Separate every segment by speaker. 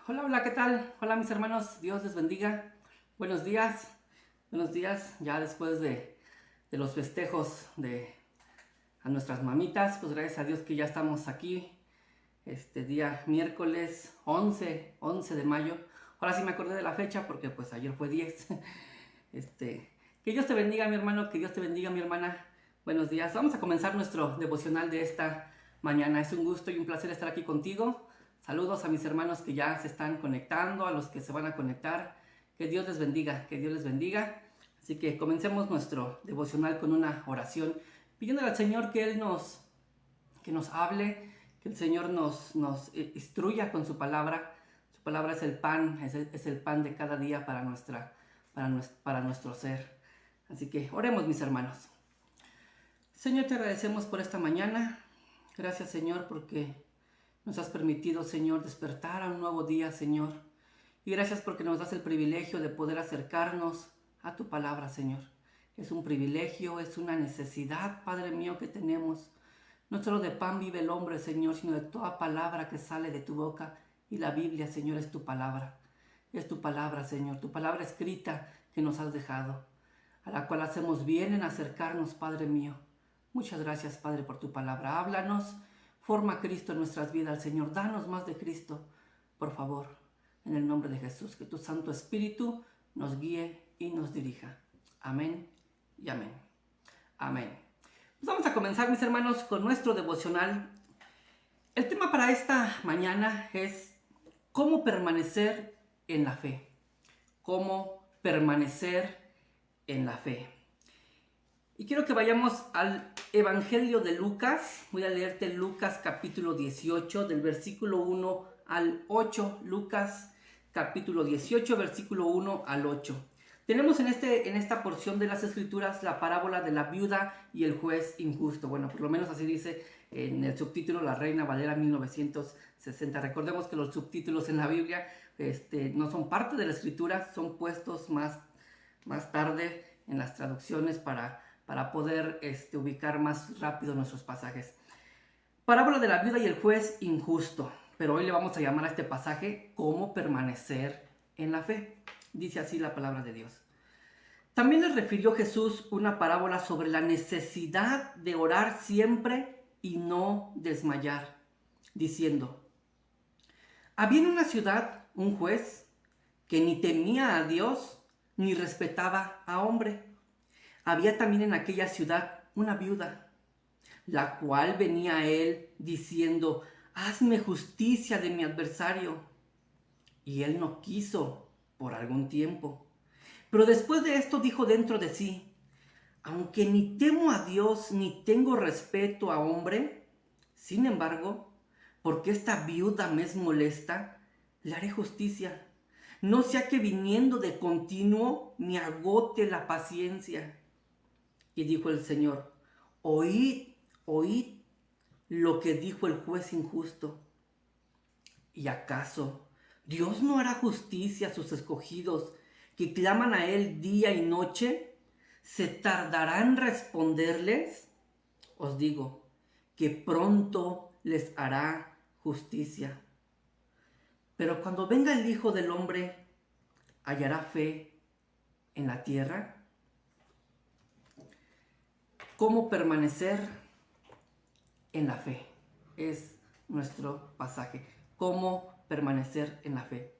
Speaker 1: Hola, hola, ¿qué tal? Hola mis hermanos, Dios les bendiga. Buenos días, ya después de los festejos a nuestras mamitas, pues gracias a Dios que ya estamos aquí, este día miércoles 11 de mayo. Ahora sí me acordé de la fecha porque pues ayer fue 10. Este, que Dios te bendiga mi hermano, que Dios te bendiga mi hermana. Buenos días, vamos a comenzar nuestro devocional de esta mañana. Es un gusto y un placer estar aquí contigo. Saludos a mis hermanos que ya se están conectando, a los que se van a conectar. Que Dios les bendiga, que Dios les bendiga. Así que comencemos nuestro devocional con una oración, pidiéndole al Señor que nos hable, que el Señor nos instruya con su palabra. Su palabra es el pan, es el pan de cada día para nuestro ser. Así que oremos mis hermanos. Señor, te agradecemos por esta mañana. Gracias Señor porque nos has permitido, Señor, despertar a un nuevo día, Señor. Y gracias porque nos das el privilegio de poder acercarnos a tu palabra, Señor. Es un privilegio, es una necesidad, Padre mío, que tenemos. No solo de pan vive el hombre, Señor, sino de toda palabra que sale de tu boca. Y la Biblia, Señor, es tu palabra. Es tu palabra, Señor, tu palabra escrita que nos has dejado, a la cual hacemos bien en acercarnos, Padre mío. Muchas gracias, Padre, por tu palabra. Háblanos. Forma a Cristo en nuestras vidas, Señor. Danos más de Cristo, por favor, en el nombre de Jesús. Que tu Santo Espíritu nos guíe y nos dirija. Amén y amén. Amén. Pues vamos a comenzar, mis hermanos, con nuestro devocional. El tema para esta mañana es cómo permanecer en la fe. Cómo permanecer en la fe. Y quiero que vayamos al Evangelio de Lucas. Voy a leerte Lucas capítulo 18, del versículo 1 al 8. Lucas capítulo 18, versículo 1 al 8. Tenemos en esta porción de las Escrituras la parábola de la viuda y el juez injusto. Bueno, por lo menos así dice en el subtítulo La Reina Valera 1960. Recordemos que los subtítulos en la Biblia no son parte de la Escritura, son puestos más tarde en las traducciones para poder ubicar más rápido nuestros pasajes. Parábola de la viuda y el juez injusto. Pero hoy le vamos a llamar a este pasaje cómo permanecer en la fe. Dice así la palabra de Dios. También les refirió Jesús una parábola sobre la necesidad de orar siempre y no desmayar, diciendo: había en una ciudad un juez que ni temía a Dios ni respetaba a hombre. Había también en aquella ciudad una viuda, la cual venía a él diciendo: hazme justicia de mi adversario. Y él no quiso por algún tiempo. Pero después de esto dijo dentro de sí: aunque ni temo a Dios ni tengo respeto a hombre, sin embargo, porque esta viuda me es molesta, le haré justicia, no sea que viniendo de continuo me agote la paciencia. Y dijo el Señor: oíd, oíd lo que dijo el juez injusto. ¿Y acaso Dios no hará justicia a sus escogidos que claman a Él día y noche? ¿Se tardará en responderles? Os digo que pronto les hará justicia. Pero cuando venga el Hijo del Hombre, ¿hallará fe en la tierra? ¿Cómo permanecer en la fe? Es nuestro pasaje. ¿Cómo permanecer en la fe?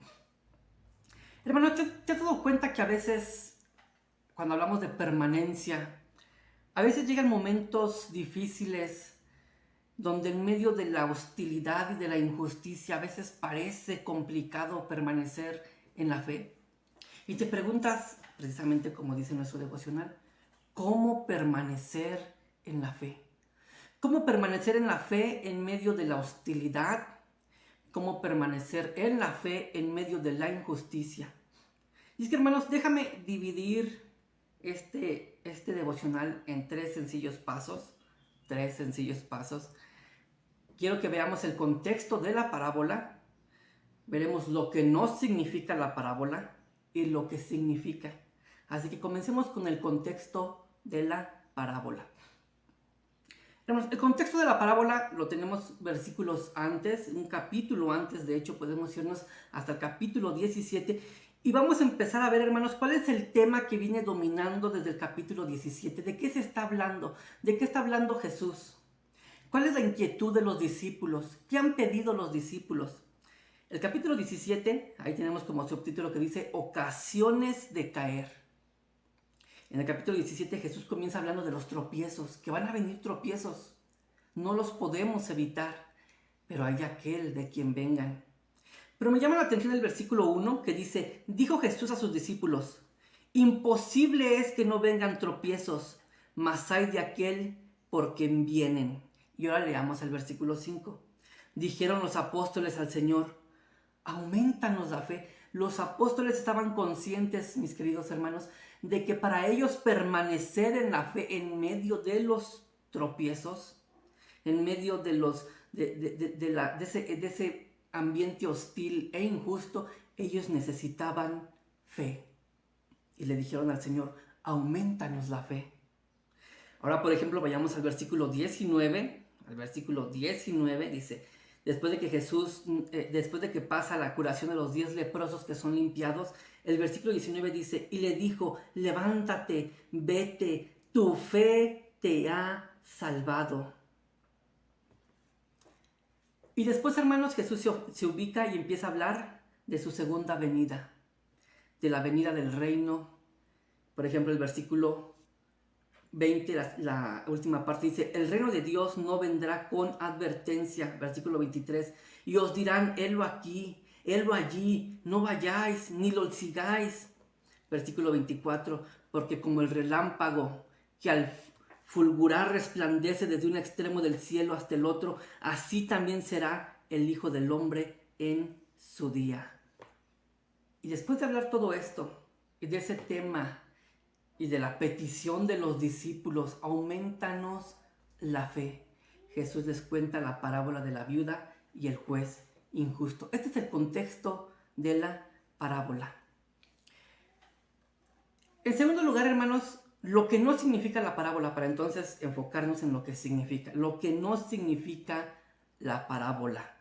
Speaker 1: Hermano, ¿te has dado cuenta que a veces, cuando hablamos de permanencia, a veces llegan momentos difíciles donde en medio de la hostilidad y de la injusticia a veces parece complicado permanecer en la fe? Y te preguntas, precisamente como dice nuestro devocional, ¿cómo permanecer en la fe? ¿Cómo permanecer en la fe en medio de la hostilidad? ¿Cómo permanecer en la fe en medio de la injusticia? Y es que, hermanos, déjame dividir este devocional en tres sencillos pasos. Quiero que veamos el contexto de la parábola. Veremos lo que no significa la parábola y lo que significa. Así que comencemos con el contexto de la parábola. Hermanos, el contexto de la parábola lo tenemos versículos antes, un capítulo antes, de hecho podemos irnos hasta el capítulo 17 y vamos a empezar a ver, hermanos, cuál es el tema que viene dominando desde el capítulo 17, de qué se está hablando, de qué está hablando Jesús, cuál es la inquietud de los discípulos, qué han pedido los discípulos. El capítulo 17, ahí tenemos como subtítulo que dice ocasiones de caer. En el capítulo 17 Jesús comienza hablando de los tropiezos, que van a venir tropiezos. No los podemos evitar, pero hay aquel de quien vengan. Pero me llama la atención el versículo 1 que dice, dijo Jesús a sus discípulos, imposible es que no vengan tropiezos, mas hay de aquel por quien vienen. Y ahora leamos el versículo 5. Dijeron los apóstoles al Señor, aumentanos la fe. Los apóstoles estaban conscientes, mis queridos hermanos, de que para ellos permanecer en la fe en medio de los tropiezos, en medio de ese ambiente hostil e injusto, ellos necesitaban fe. Y le dijeron al Señor, aumentanos la fe. Ahora, por ejemplo, vayamos al versículo 19. Al versículo 19 dice, después de que pasa la curación de los 10 leprosos que son limpiados, el versículo 19 dice, y le dijo, levántate, vete, tu fe te ha salvado. Y después, hermanos, Jesús se ubica y empieza a hablar de su segunda venida, de la venida del reino. Por ejemplo, el versículo 20, la última parte dice, el reino de Dios no vendrá con advertencia, versículo 23, y os dirán, helo aquí, helo allí, no vayáis, ni lo sigáis. Versículo 24, porque como el relámpago que al fulgurar resplandece desde un extremo del cielo hasta el otro, así también será el Hijo del Hombre en su día. Y después de hablar todo esto, y de ese tema, y de la petición de los discípulos, aumentanos la fe, Jesús les cuenta la parábola de la viuda y el juez injusto. Este es el contexto de la parábola. En segundo lugar, hermanos, lo que no significa la parábola, para entonces enfocarnos en lo que significa. Lo que no significa la parábola.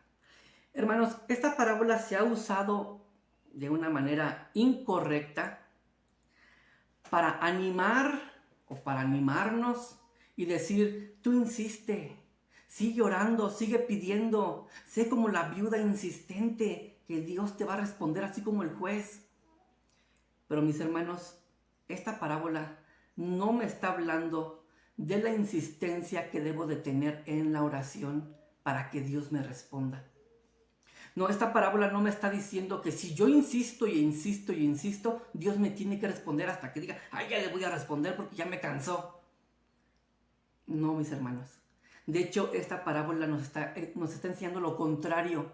Speaker 1: Hermanos, esta parábola se ha usado de una manera incorrecta para animar o para animarnos y decir, tú insiste, sigue orando, sigue pidiendo, sé como la viuda insistente que Dios te va a responder así como el juez. Pero mis hermanos, esta parábola no me está hablando de la insistencia que debo de tener en la oración para que Dios me responda. No, esta parábola no me está diciendo que si yo insisto y insisto y insisto, Dios me tiene que responder hasta que diga, ay, ya le voy a responder porque ya me cansó. No, mis hermanos. De hecho, esta parábola nos está enseñando lo contrario.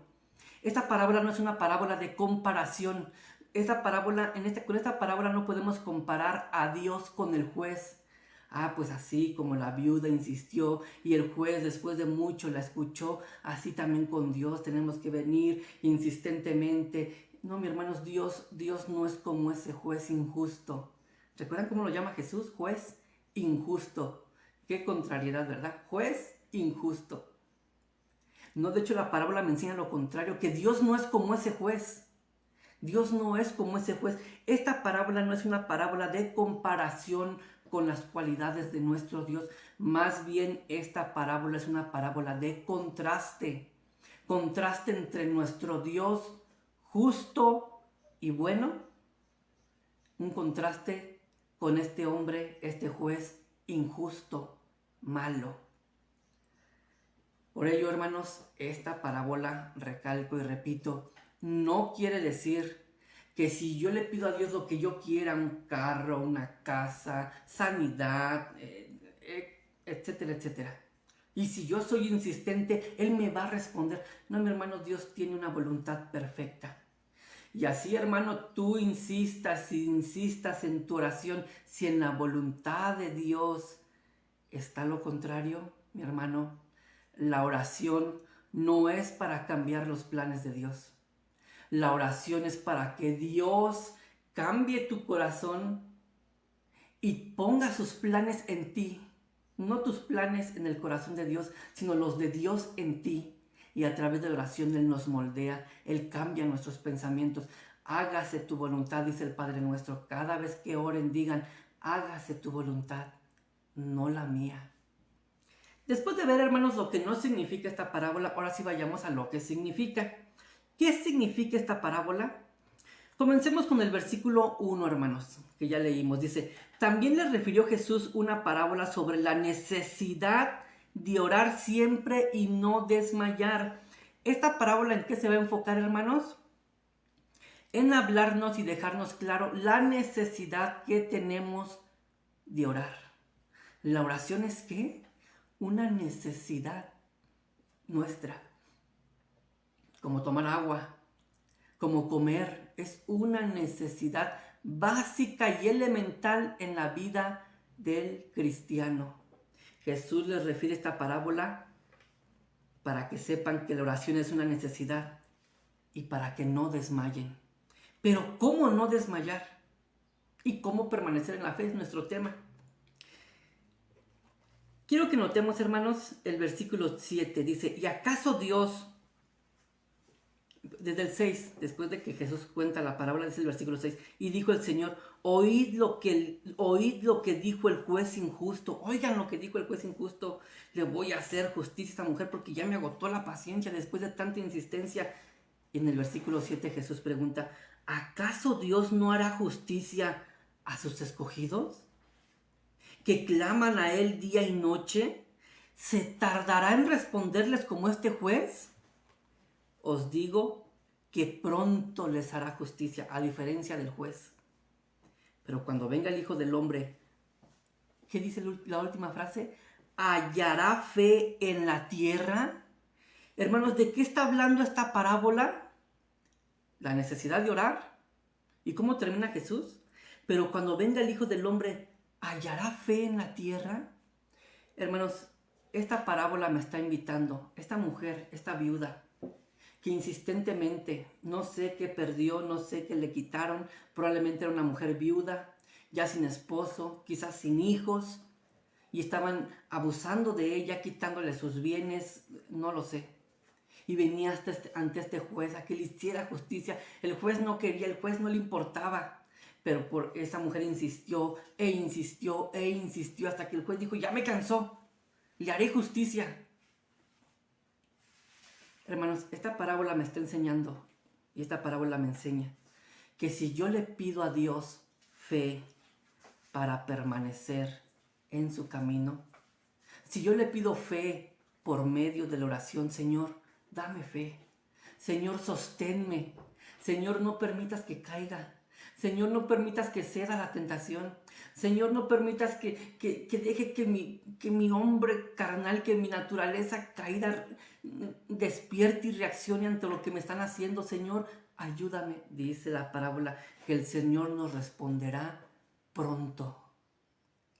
Speaker 1: Esta parábola no es una parábola de comparación. Con esta parábola no podemos comparar a Dios con el juez. Pues así como la viuda insistió y el juez después de mucho la escuchó, así también con Dios tenemos que venir insistentemente. No, mis hermanos, Dios no es como ese juez injusto. ¿Recuerdan cómo lo llama Jesús? Juez injusto. Qué contrariedad, ¿verdad? Juez injusto. No, de hecho la parábola me enseña lo contrario, que Dios no es como ese juez. Dios no es como ese juez. Esta parábola no es una parábola de comparación con las cualidades de nuestro Dios. Más bien esta parábola es una parábola de contraste. Contraste entre nuestro Dios justo y bueno. Un contraste con este hombre, este juez injusto, malo. Por ello, hermanos, esta parábola, recalco y repito, no quiere decir que si yo le pido a Dios lo que yo quiera, un carro, una casa, sanidad, etcétera, etcétera, y si yo soy insistente, Él me va a responder. No, mi hermano, Dios tiene una voluntad perfecta. Y así, hermano, tú insistas en tu oración, si en la voluntad de Dios está lo contrario, mi hermano, la oración no es para cambiar los planes de Dios. La oración es para que Dios cambie tu corazón y ponga sus planes en ti. No tus planes en el corazón de Dios, sino los de Dios en ti. Y a través de la oración Él nos moldea, Él cambia nuestros pensamientos. Hágase tu voluntad, dice el Padre nuestro. Cada vez que oren, digan, hágase tu voluntad, no la mía. Después de ver, hermanos, lo que no significa esta parábola, ahora sí vayamos a lo que significa. ¿Qué significa esta parábola? Comencemos con el versículo 1, hermanos, que ya leímos. Dice, también les refirió Jesús una parábola sobre la necesidad de orar siempre y no desmayar. ¿Esta parábola en qué se va a enfocar, hermanos? En hablarnos y dejarnos claro la necesidad que tenemos de orar. ¿La oración es qué? Una necesidad nuestra. Como tomar agua, como comer, es una necesidad básica y elemental en la vida del cristiano. Jesús les refiere esta parábola para que sepan que la oración es una necesidad y para que no desmayen. Pero ¿cómo no desmayar? ¿Y cómo permanecer en la fe? Es nuestro tema. Quiero que notemos, hermanos, el versículo 7. Dice, ¿y acaso Dios... Desde el 6, después de que Jesús cuenta la parábola, dice el versículo 6, y dijo el Señor, oíd lo que dijo el juez injusto, oigan lo que dijo el juez injusto, le voy a hacer justicia a esta mujer porque ya me agotó la paciencia después de tanta insistencia. Y en el versículo 7 Jesús pregunta, ¿acaso Dios no hará justicia a sus escogidos? Que claman a Él día y noche, ¿se tardará en responderles como este juez? Os digo que pronto les hará justicia, a diferencia del juez. Pero cuando venga el Hijo del Hombre, ¿qué dice la última frase? ¿Hallará fe en la tierra? Hermanos, ¿de qué está hablando esta parábola? La necesidad de orar. ¿Y cómo termina Jesús? Pero cuando venga el Hijo del Hombre, ¿hallará fe en la tierra? Hermanos, esta parábola me está invitando, esta mujer, esta viuda, que insistentemente, no sé qué perdió, no sé qué le quitaron, probablemente era una mujer viuda, ya sin esposo, quizás sin hijos, y estaban abusando de ella, quitándole sus bienes, no lo sé. Y venía ante este juez a que le hiciera justicia. El juez no quería, el juez no le importaba, pero por esa mujer insistió e insistió e insistió hasta que el juez dijo, ya me cansó, le haré justicia. Hermanos, esta parábola me está enseñando, y esta parábola me enseña, que si yo le pido a Dios fe para permanecer en su camino, si yo le pido fe por medio de la oración, Señor, dame fe. Señor, sosténme. Señor, no permitas que caiga. Señor, no permitas que ceda la tentación. Señor, no permitas que deje que mi hombre carnal, que mi naturaleza caída despierte y reaccione ante lo que me están haciendo. Señor, ayúdame, dice la parábola, que el Señor nos responderá pronto,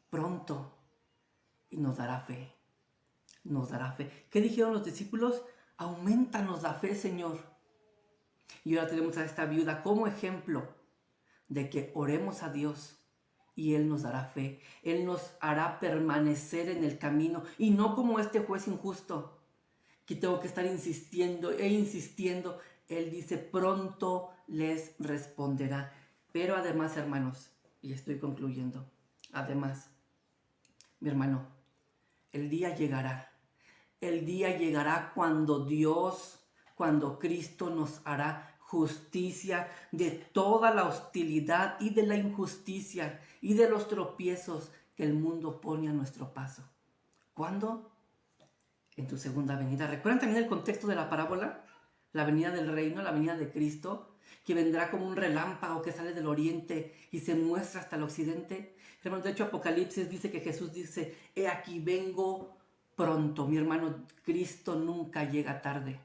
Speaker 1: pronto, y nos dará fe, nos dará fe. ¿Qué dijeron los discípulos? Aumentanos la fe, Señor. Y ahora tenemos a esta viuda como ejemplo de que oremos a Dios y Él nos dará fe. Él nos hará permanecer en el camino y no como este juez injusto que tengo que estar insistiendo e insistiendo. Él dice, pronto les responderá. Pero además, hermanos, y estoy concluyendo, además, mi hermano, el día llegará. El día llegará cuando Dios, cuando Cristo nos hará justicia de toda la hostilidad y de la injusticia y de los tropiezos que el mundo pone a nuestro paso. ¿Cuándo? En tu segunda venida. ¿Recuerdan también el contexto de la parábola? La venida del reino, la venida de Cristo, que vendrá como un relámpago que sale del oriente y se muestra hasta el occidente. Hermanos, de hecho, Apocalipsis dice que Jesús dice, he aquí vengo pronto. Mi hermano, Cristo nunca llega tarde.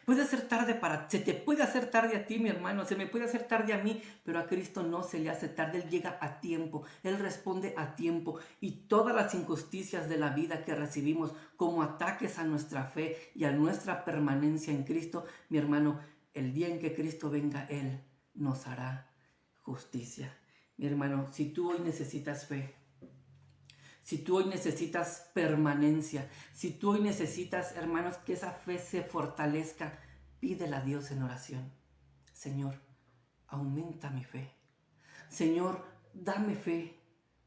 Speaker 1: Puede ser tarde se te puede hacer tarde a ti, mi hermano, se me puede hacer tarde a mí, pero a Cristo no se le hace tarde, Él llega a tiempo, Él responde a tiempo, y todas las injusticias de la vida que recibimos como ataques a nuestra fe y a nuestra permanencia en Cristo, mi hermano, el día en que Cristo venga, Él nos hará justicia. Mi hermano, si tú hoy necesitas fe, Si tú hoy necesitas permanencia, si tú hoy necesitas, hermanos, que esa fe se fortalezca, pídele a Dios en oración. Señor, aumenta mi fe. Señor, dame fe.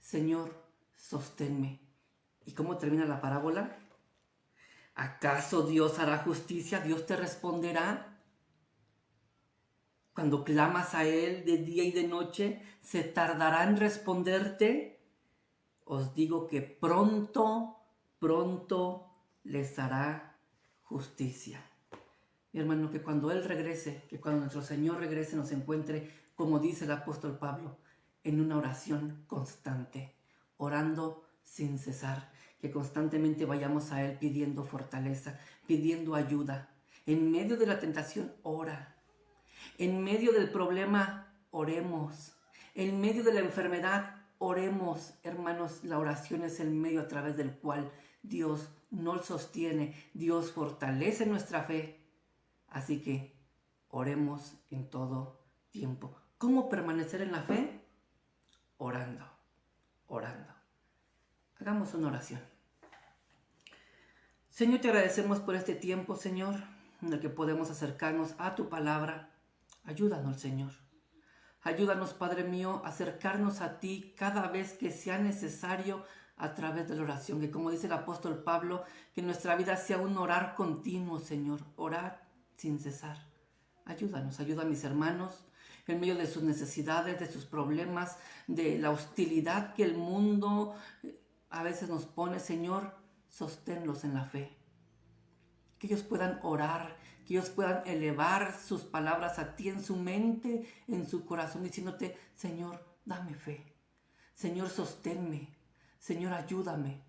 Speaker 1: Señor, sosténme. ¿Y cómo termina la parábola? ¿Acaso Dios hará justicia? ¿Dios te responderá? Cuando clamas a Él de día y de noche, ¿se tardará en responderte? Os digo que pronto les hará justicia. Mi hermano, que cuando Él regrese, que cuando nuestro Señor regrese, nos encuentre, como dice el apóstol Pablo, en una oración constante, orando sin cesar, que constantemente vayamos a Él pidiendo fortaleza, pidiendo ayuda. En medio de la tentación, ora. En medio del problema, oremos. En medio de la enfermedad, oremos. Hermanos, la oración es el medio a través del cual Dios nos sostiene, Dios fortalece nuestra fe. Así que oremos en todo tiempo. ¿Cómo permanecer en la fe? Orando, orando. Hagamos una oración. Señor, te agradecemos por este tiempo, Señor, en el que podemos acercarnos a tu palabra. Ayúdanos, Señor. Ayúdanos, Padre mío, a acercarnos a ti cada vez que sea necesario a través de la oración. Que como dice el apóstol Pablo, que nuestra vida sea un orar continuo, Señor. Orar sin cesar. Ayúdanos, ayuda a mis hermanos en medio de sus necesidades, de sus problemas, de la hostilidad que el mundo a veces nos pone. Señor, sosténlos en la fe. Que ellos puedan orar, que ellos puedan elevar sus palabras a ti en su mente, en su corazón, diciéndote: Señor, dame fe. Señor, sosténme. Señor, ayúdame.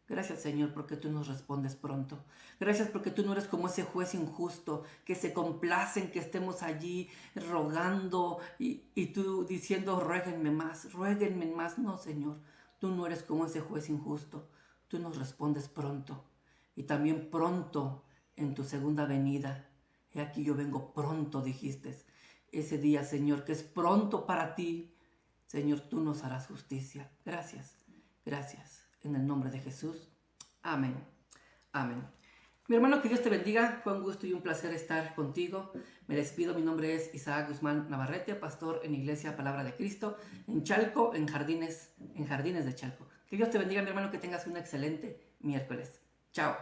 Speaker 1: Gracias, Señor, porque tú nos respondes pronto. Gracias porque tú no eres como ese juez injusto que se complace en que estemos allí rogando y tú diciendo: ruéguenme más. No, Señor, tú no eres como ese juez injusto. Tú nos respondes pronto. Y también pronto en tu segunda venida. He aquí yo vengo pronto, dijiste. Ese día, Señor, que es pronto para ti. Señor, tú nos harás justicia. Gracias, gracias. En el nombre de Jesús. Amén. Amén. Mi hermano, que Dios te bendiga. Fue un gusto y un placer estar contigo. Me despido. Mi nombre es Isaac Guzmán Navarrete, pastor en Iglesia Palabra de Cristo, en Chalco, en Jardines de Chalco. Que Dios te bendiga, mi hermano, que tengas un excelente miércoles. Chao.